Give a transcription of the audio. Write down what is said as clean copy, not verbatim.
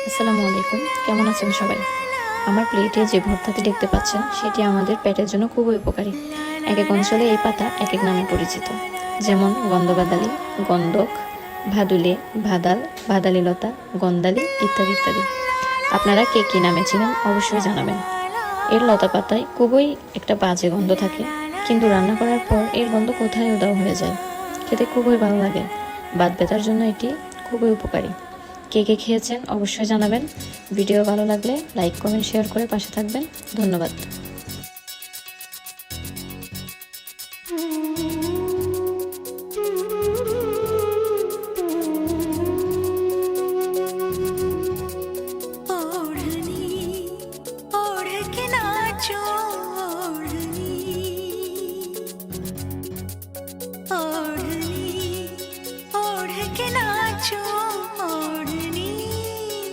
আসসালামু আলাইকুম, কেমন আছেন সবাই? আমার প্লেটে যে ভর্তাটি দেখতে পাচ্ছেন সেটি আমাদের পেটের জন্য খুবই উপকারী। এক এক অঞ্চলে এই পাতা এক এক নামে পরিচিত, যেমন গন্ধবাদালি, গন্ধক, ভাদুলে, ভাদাল, ভাদালি লতা, গন্দালি ইত্যাদি ইত্যাদি। আপনারা কে কী নামে চিনেন অবশ্যই জানাবেন। এর লতা পাতায় খুবই একটা বাজে গন্ধ থাকে, কিন্তু রান্না করার পর এর গন্ধ কোথায় উধাও হয়ে যায়। খেতে খুবই ভালো লাগে। বাত ব্যথার জন্য এটি খুবই উপকারী। কে কে খেয়েছেন অবশ্যই জানাবেন। ভিডিও ভালো লাগলে লাইক কমেন্ট শেয়ার করে পাশে থাকবেন। ধন্যবাদ।